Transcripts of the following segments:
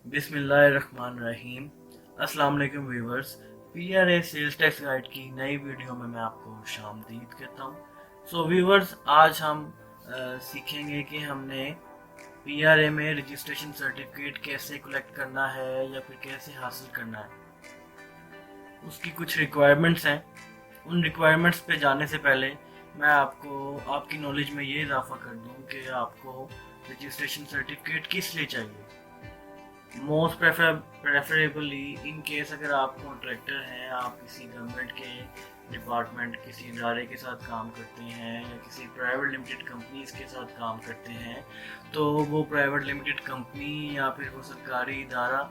बिस्मिल्लाहिर्रहमानिर्रहीम। अस्सलाम वालेकुम viewers. PRA sales tax guide की नई वीडियो में मैं आपको खुशामदीद कहता हूँ। सो व्यूवर्स, आज हम सीखेंगे कि हमने पीआरए में रजिस्ट्रेशन सर्टिफिकेट कैसे कलेक्ट करना है या फिर कैसे हासिल करना है। उसकी कुछ रिक्वायरमेंट्स हैं। उन रिक्वायरमेंट्स पे जाने से पहले मैं आपको आपकी नॉलेज में ये इजाफा कर दूँ कि आपको रजिस्ट्रेशन सर्टिफिकेट किस लिए चाहिए। मोस्ट प्रेफरेबली इन केस अगर आप कॉन्ट्रैक्टर हैं, आप किसी गवर्नमेंट के डिपार्टमेंट किसी इदारे के साथ काम करते हैं या किसी प्राइवेट लिमिटेड कंपनीज के साथ काम करते हैं, तो वो प्राइवेट लिमिटेड कंपनी या फिर वो सरकारी इदारा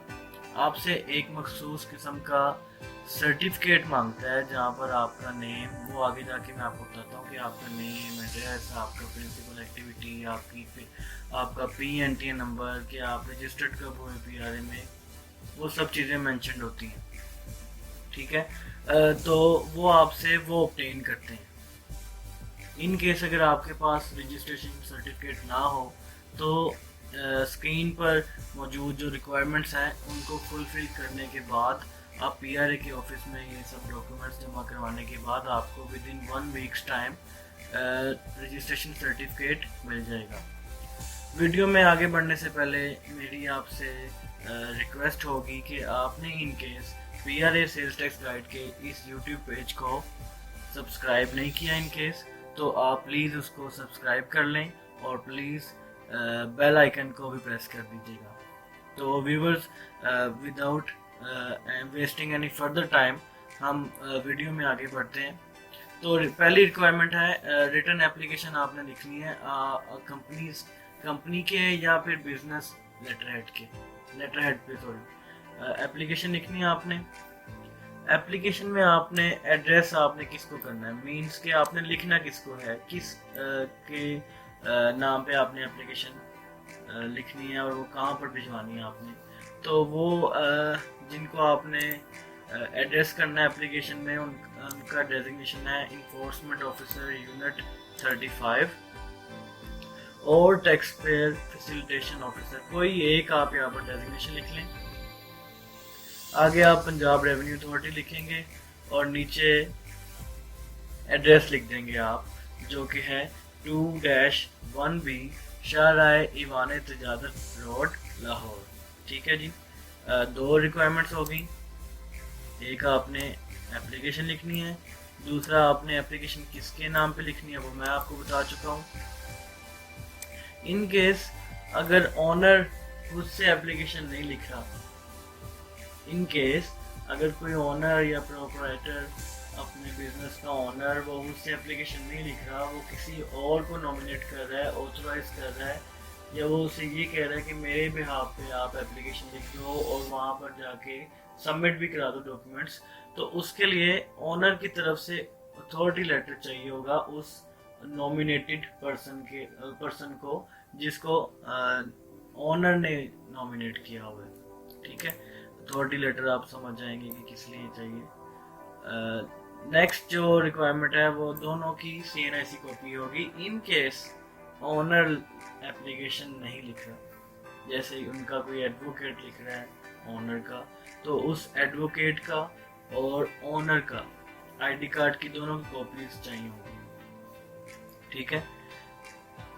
आपसे एक मखसूस किस्म का सर्टिफिकेट मांगता है जहाँ पर आपका नेम, वो आगे जाके मैं आपको बताता हूँ कि आपका नेम, एड्रेस, आपका प्रिंसिपल एक्टिविटी, आपका PNT नंबर, कि आप रजिस्टर्ड कब हुए पीआरए में, वो सब चीज़ें मेंशन होती हैं। ठीक है, तो वो आपसे वो ऑब्टेन करते हैं। इन केस अगर आपके पास रजिस्ट्रेशन सर्टिफिकेट ना हो तो स्क्रीन पर मौजूद जो रिक्वायरमेंट्स हैं उनको फुलफिल करने के बाद आप पीआरए के ऑफिस में ये सब डॉक्यूमेंट्स जमा करवाने के बाद आपको within 1 weeks time registration certificate मिल जाएगा। वीडियो में आगे बढ़ने से पहले मेरी आपसे रिक्वेस्ट होगी कि आपने in case PRA sales tax guide के इस यूट्यूब पेज को सब्सक्राइब नहीं किया इन केस, तो आप प्लीज़ उसको सब्सक्राइब कर लें और प्लीज़ बेल आइकन को भी प्रेस कर दीजिएगा। तो viewers, without wasting any further time हम वीडियो में आगे बढ़ते हैं। तो पहली रिक्वायरमेंट है रिटर्न एप्लीकेशन आपने लिखनी है कंपनी के या फिर बिजनेस लेटर हेड पे एप्लीकेशन लिखनी है आपने। एप्लीकेशन में आपने एड्रेस आपने किसको करना है, मींस के आपने लिखना किसको है, किस के नाम पे आपने एप्लीकेशन लिखनी है और वो कहाँ पर भिजवानी है आपने। तो वो जिनको आपने एड्रेस करना है एप्लीकेशन में उनका डेजिग्नेशन है इन्फोर्समेंट ऑफिसर यूनिट 35 और टैक्स पेयर फैसिलिटेशन ऑफिसर, कोई एक आप यहाँ पर डेजिग्नेशन लिख लें। आगे आप पंजाब रेवेन्यू अथॉरिटी लिखेंगे और नीचे एड्रेस लिख देंगे आप, जो कि है 2-1B शाहराह ईवान तजादत रोड लाहौर। ठीक है जी, 2 रिक्वायरमेंट्स होगी। एक आपने एप्लीकेशन लिखनी है, दूसरा आपने एप्लीकेशन किसके नाम पे लिखनी है वो मैं आपको बता चुका हूँ। इन केस अगर ऑनर खुद से एप्लीकेशन नहीं लिख रहा, इन केस अगर कोई ऑनर या प्रोपराइटर अपने बिजनेस का ऑनर वो उससे एप्लीकेशन नहीं लिख रहा, वो किसी और को नॉमिनेट कर रहा है, ऑथराइज कर रहा है, या वो उसे ये कह रहा है कि मेरे बिहाफ पे आप एप्लीकेशन लिख दो और वहाँ पर जाके सबमिट भी करा दो डॉक्यूमेंट्स, तो उसके लिए ऑनर की तरफ से अथॉरिटी लेटर चाहिए होगा उस नॉमिनेटेड पर्सन को जिसको ऑनर ने नॉमिनेट किया हुआ है। ठीक है, अथॉरिटी लेटर आप समझ जाएंगे कि किस लिए चाहिए। नेक्स्ट जो रिक्वायरमेंट है वो दोनों की CNIC कॉपी होगी। इन केस ऑनर एप्लीकेशन नहीं लिख रहा, जैसे उनका कोई एडवोकेट लिख रहा है ऑनर का, तो उस एडवोकेट का और ऑनर का ID कार्ड की दोनों की कॉपीज चाहिए होगी। ठीक है,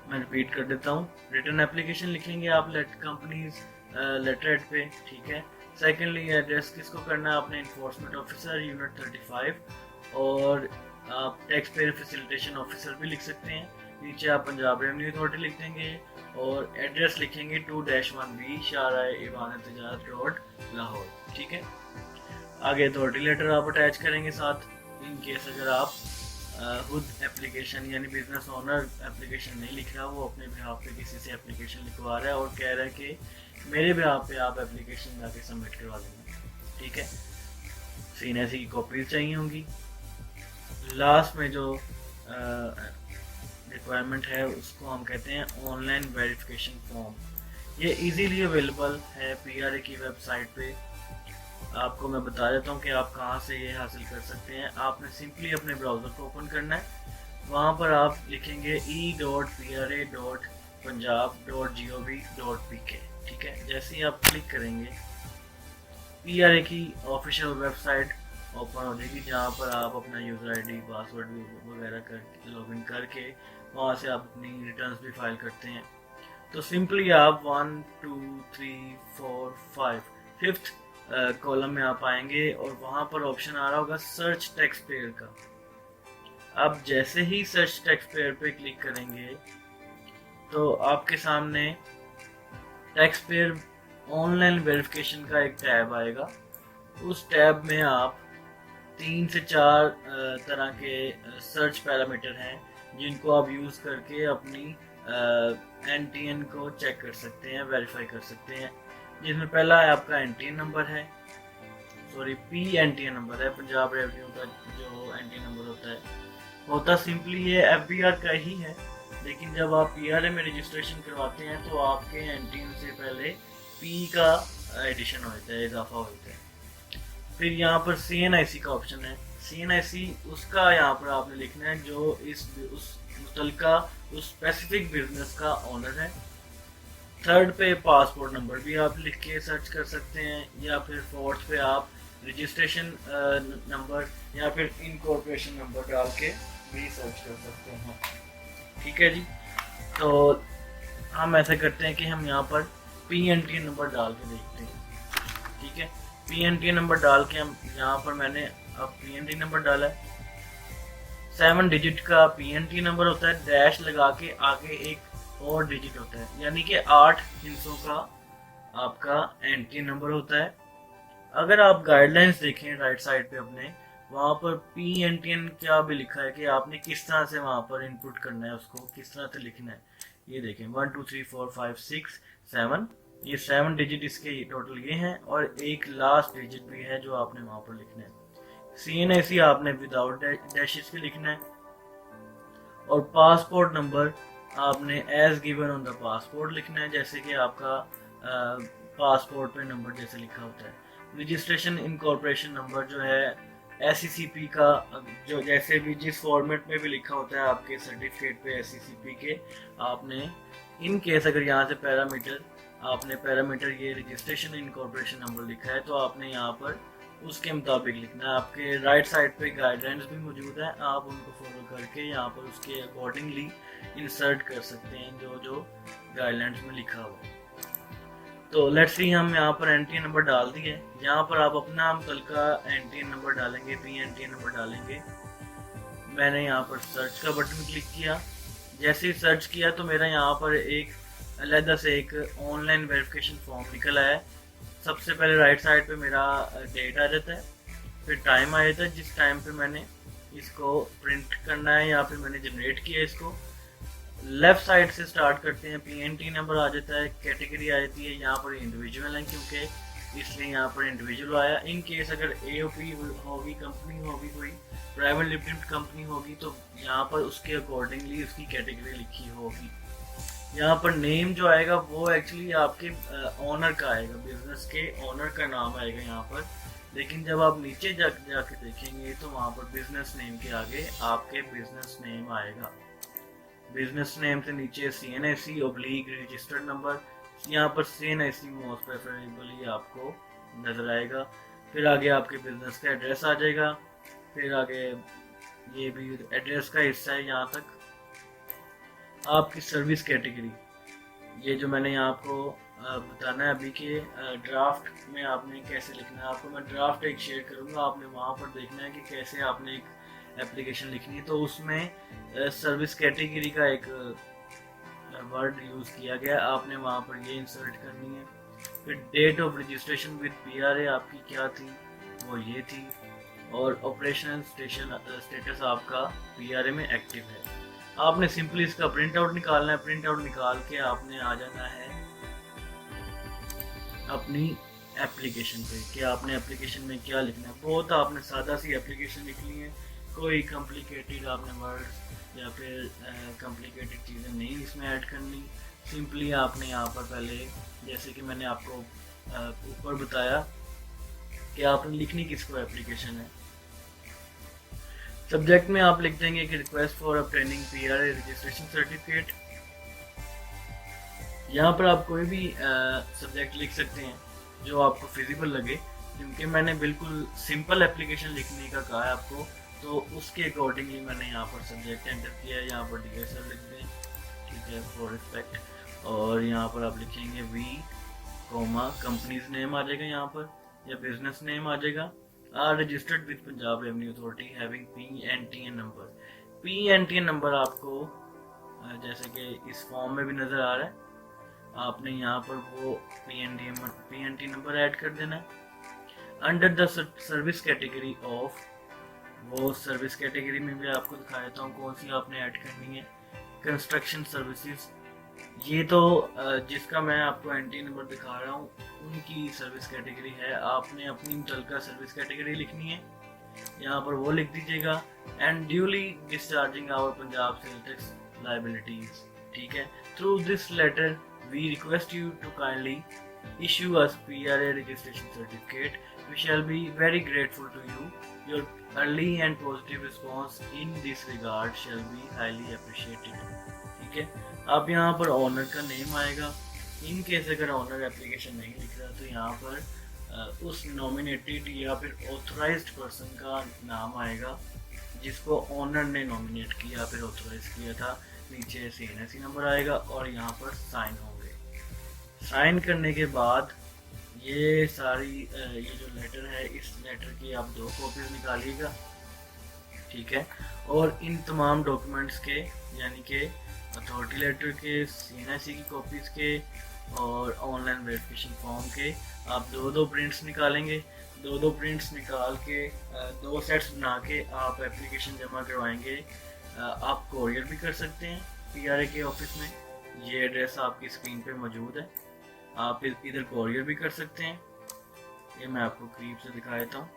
मैं रिपीट कर देता हूँ। रिटर्न एप्लीकेशन लिखेंगे आप कंपनीज लेटर हेड पे। ठीक है, सेकेंडली एड्रेस किसको करना है आपने, इन्फोर्समेंट ऑफिसर यूनिट 35 और आप टैक्स पेयर फैसिलिटेशन ऑफिसर भी लिख सकते हैं। नीचे आप पंजाब रेवेन्यू अथॉरिटी लिख देंगे और एड्रेस लिखेंगे 2-1B शाहराह ईवान तजादत रोड लाहौर। ठीक है, आगे अथॉरिटी लेटर आप अटैच करेंगे साथ। इन केस अगर आप खुद एप्लीकेशन यानी बिजनेस ओनर एप्लीकेशन नहीं लिख रहा, वो अपने बिहाफ पे किसी से एप्लीकेशन लिखवा रहा है और कह रहा है कि मेरे बिहाफ पे आप एप्लीकेशन जाके सबमिट करवा देंगे। ठीक है, CNIC की कॉपीज चाहिए होंगी। लास्ट में जो रिक्वायरमेंट है उसको हम कहते हैं ऑनलाइन वेरिफिकेशन फॉर्म। ये इजीली अवेलेबल है पीआरए की वेबसाइट पे। आपको मैं बता देता हूँ कि आप कहाँ से ये हासिल कर सकते हैं। आपने सिंपली अपने ब्राउज़र को ओपन करना है, वहाँ पर आप लिखेंगे e.pra.punjab.gov.pk। ठीक है, जैसे ही आप क्लिक करेंगे PRA की ऑफिशियल वेबसाइट ओपन हो जाएगी, जहाँ पर आप अपना यूज़र आईडी पासवर्ड वगैरह कर लॉगिन करके वहाँ से आप अपनी रिटर्न्स भी फाइल करते हैं। तो सिंपली आप 1 2 3 4 5 फिफ्थ कॉलम में आप आएंगे और वहाँ पर ऑप्शन आ रहा होगा सर्च टैक्स पेयर का। आप जैसे ही सर्च टैक्स पेयर पे क्लिक करेंगे तो आपके सामने टैक्स पेयर ऑनलाइन वेरिफिकेशन का एक टैब आएगा। उस टैब में आप 3 से 4 तरह के सर्च पैरामीटर हैं जिनको आप यूज़ करके अपनी NTN को चेक कर सकते हैं, वेरीफाई कर सकते हैं। जिसमें पहला है आपका NTN नंबर है, सॉरी PNTN नंबर है, पंजाब रेवेन्यू का जो NTN नंबर होता सिंपली ये FBR का ही है, लेकिन जब आप PRA में रजिस्ट्रेशन करवाते हैं तो आपके NTN से पहले P का एडिशन होता है, इजाफा होता है। फिर यहाँ पर CNIC का ऑप्शन है। CNIC उसका यहाँ पर आपने लिखना है जो उस मुतलका उस स्पेसिफिक बिजनेस का ओनर है। थर्ड पे पासपोर्ट नंबर भी आप लिख के सर्च कर सकते हैं, या फिर फोर्थ पे आप रजिस्ट्रेशन नंबर या फिर इनकॉर्पोरेशन नंबर डाल के भी सर्च कर सकते हैं। ठीक है जी, तो हम ऐसा करते हैं कि हम यहाँ पर PNTN नंबर डाल के देखते हैं। ठीक है, PNTN नंबर डाल के हम यहाँ पर मैंने अब PNTN नंबर डाला है। 7 डिजिट का PNTN नंबर होता है, डैश लगा के आगे एक और डिजिट होता है, यानी कि 8 हिस्सों का आपका NTN नंबर होता है। अगर आप गाइडलाइंस देखें राइट साइड पे अपने, वहाँ पर PNTN क्या भी लिखा है कि आपने किस तरह से वहाँ पर इनपुट करना है, उसको किस तरह से लिखना है। ये देखें 1 2 3 4 5 6 7, ये 7 डिजिट इसके टोटल ये हैं, और एक लास्ट डिजिट भी है जो आपने वहाँ पर लिखना है। CNIC आपने विदाउट डैशेस के लिखना है, और पासपोर्ट नंबर आपने as given on the passport लिखना है, जैसे कि आपका पासपोर्ट पे नंबर जैसे लिखा होता है। रजिस्ट्रेशन इनकॉर्पोरेशन नंबर जो है SCCP का, जो जैसे भी जिस फॉर्मेट में भी लिखा होता है आपके सर्टिफिकेट पे SCCP के, आपने इन केस अगर यहाँ से पैरामीटर ये रजिस्ट्रेशन इनकॉर्पोरेशन नंबर लिखा है तो आपने यहाँ पर उसके मुताबिक लिखना है। आपके राइट साइड पे गाइडलाइंस भी मौजूद है, आप उनको फॉलो करके यहाँ पर उसके अकॉर्डिंगली इंसर्ट कर सकते हैं जो जो गाइडलाइंस में लिखा हुआ है। तो लेट्स सी, हम यहाँ पर NTN नंबर डाल दिए। यहाँ पर आप अपना मुतलका NTN नंबर डालेंगे, PNTN नंबर डालेंगे। मैंने यहाँ पर सर्च का बटन क्लिक किया। जैसे ही सर्च किया तो मेरा यहाँ पर एक अलग से एक ऑनलाइन वेरिफिकेशन फॉर्म निकल आया है। सबसे पहले राइट साइड पे मेरा डेट आ जाता है, फिर टाइम आ जाता है जिस टाइम पे मैंने इसको प्रिंट करना है या फिर मैंने जनरेट किया इसको। लेफ्ट साइड से स्टार्ट करते हैं, PNT नंबर आ जाता है, कैटेगरी आ जाती है, यहाँ पर इंडिविजुअल है क्योंकि इसलिए यहाँ पर इंडिविजुअल आया। इन केस अगर AOP होगी, कंपनी होगी, कोई प्राइवेट लिमिटेड कंपनी होगी तो यहाँ पर उसके अकॉर्डिंगली उसकी कैटेगरी लिखी होगी। यहाँ पर नेम जो आएगा वो एक्चुअली आपके ऑनर का आएगा, बिजनेस के ऑनर का नाम आएगा यहाँ पर। लेकिन जब आप नीचे जाके देखेंगे तो वहाँ पर बिजनेस नेम के आगे आपके बिजनेस नेम आएगा। बिजनेस नेम से नीचे CNIC ऑब्लिक रजिस्टर्ड नंबर, यहाँ पर CNIC मोस्ट प्रेफरेबली आपको नजर आएगा। फिर आगे आपके बिजनेस का एड्रेस आ जाएगा, फिर आगे ये भी एड्रेस का हिस्सा है। यहाँ तक आपकी सर्विस कैटेगरी, ये जो मैंने यहाँ आपको बताना है अभी के ड्राफ्ट में आपने कैसे लिखना है। आपको मैं ड्राफ्ट एक शेयर करूँगा, आपने वहाँ पर देखना है कि कैसे आपने एक एप्लीकेशन लिखनी है। तो उसमें सर्विस कैटेगरी का एक वर्ड यूज़ किया गया, आपने वहाँ पर ये इंसर्ट करनी है। फिर date of registration with PRA आपकी क्या थी, वो ये थी, और ऑपरेशनल स्टेटस आपका PRA में एक्टिव है। आपने सिंपली इसका प्रिंट आउट निकालना है। प्रिंट आउट निकाल के आपने आ जाना है अपनी एप्लीकेशन पे कि आपने एप्लीकेशन में क्या लिखना है। बहुत आपने सादा सी एप्लीकेशन लिखनी है, कोई कॉम्प्लिकेटेड आपने वर्ड्स या फिर कॉम्प्लिकेटेड चीज़ें नहीं इसमें ऐड करनी। सिंपली आपने यहाँ पर पहले, जैसे कि मैंने आपको ऊपर बताया कि आपने लिखनी किसको एप्लीकेशन है। सब्जेक्ट में आप लिख देंगे कि request for obtaining PRA registration certificate. यहाँ पर आप कोई भी सब्जेक्ट लिख सकते हैं जो आपको फिजिबल लगे, क्योंकि मैंने बिल्कुल सिंपल एप्लीकेशन लिखने का कहा है आपको, तो उसके अकॉर्डिंगली मैंने यहाँ पर सब्जेक्ट एंटर किया है। यहाँ पर डियर सर लिख दें, ठीक है, फॉर रिस्पेक्ट। और यहाँ पर आप लिखेंगे वी कोमा कंपनीज नेम आ जाएगा यहाँ पर, या बिजनेस नेम आ जाएगा। Are registered with Punjab revenue authority having PNTN number. PNTN number आपको जैसे कि इस फॉर्म में भी नज़र आ रहा है, आपने यहाँ पर वो PNT नंबर ऐड कर देना है। Under the service category of, वो सर्विस कैटेगरी में भी आपको दिखा देता हूँ कौन सी आपने ऐड करनी है। कंस्ट्रक्शन सर्विसेज, ये तो जिसका मैं आपको एंटी नंबर दिखा रहा हूँ उनकी सर्विस कैटेगरी है। आपने अपनी इंटेल का सर्विस कैटेगरी लिखनी है, यहाँ पर वो लिख दीजिएगा। And duly discharging our Punjab sale tax liabilities, ठीक है। Through this letter we request you to kindly issue us PRA registration certificate. We shall be very grateful to you. Your early and positive response in this regard shall be highly appreciated. ठीक है, अब यहाँ पर honour का name आएगा। In case अगर honour application नहीं लिख रहा तो यहाँ पर उस नॉमिनेटेड या फिर ऑथराइज्ड पर्सन का नाम आएगा जिसको ऑनर ने नॉमिनेट किया फिर ऑथराइज किया था। नीचे CNSE नंबर आएगा और यहाँ पर साइन होंगे। साइन करने के बाद ये सारी ये जो लेटर है, इस लेटर की आप 2 कॉपीज निकालिएगा, ठीक है। और इन तमाम डॉक्यूमेंट्स के, यानी कि अथॉरिटी लेटर के, CNSE की कॉपीज़ के और ऑनलाइन वेरिफिकेशन फॉर्म के आप 2 प्रिंट्स निकालेंगे। 2 प्रिंट्स निकाल के 2 सेट्स बना के आप एप्लीकेशन जमा करवाएंगे। आप कोरियर भी कर सकते हैं PRA के ऑफिस में, ये एड्रेस आपकी स्क्रीन पे मौजूद है। आप इधर कोरियर भी कर सकते हैं, ये मैं आपको करीब से दिखा देता हूँ।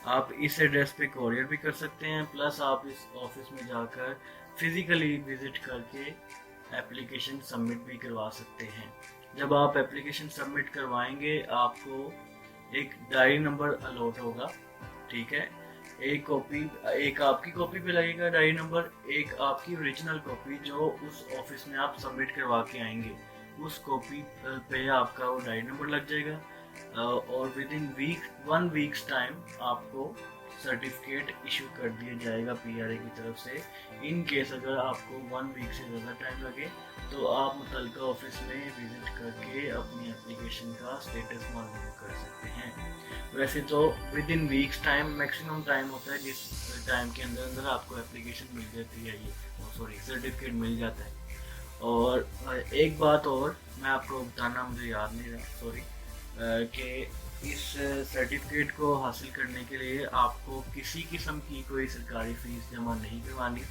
आप इस एड्रेस पे कोरियर भी कर सकते हैं, प्लस आप इस ऑफिस में जाकर फिजिकली विजिट करके एप्लीकेशन सबमिट भी करवा सकते हैं। जब आप एप्लीकेशन सबमिट करवाएंगे आपको एक डायरी नंबर अलॉट होगा, ठीक है। एक आपकी कॉपी पे लगेगा डायरी नंबर, एक आपकी ओरिजिनल कॉपी जो उस ऑफिस में आप सबमिट करवा के आएंगे, उस कॉपी पे आपका वो डायरी नंबर लग जाएगा। और विद इन 1 वीक्स टाइम आपको सर्टिफिकेट इशू कर दिया जाएगा PRA की तरफ से। इन केस अगर आपको 1 वीक से ज़्यादा टाइम लगे तो आप मुतल्लिका ऑफिस में विजिट करके अपनी एप्लीकेशन का स्टेटस मालूम कर सकते हैं। वैसे तो with in weeks time maximum time होता है जिस टाइम के अंदर अंदर आपको एप्लीकेशन मिल जाती है, ये सर्टिफिकेट मिल जाता है। और एक बात और मैं आपको बताना मुझे याद नहीं रहा, सॉरी, कि इस सर्टिफिकेट को हासिल करने के लिए आपको किसी किस्म की कोई सरकारी फीस जमा नहीं करवानी।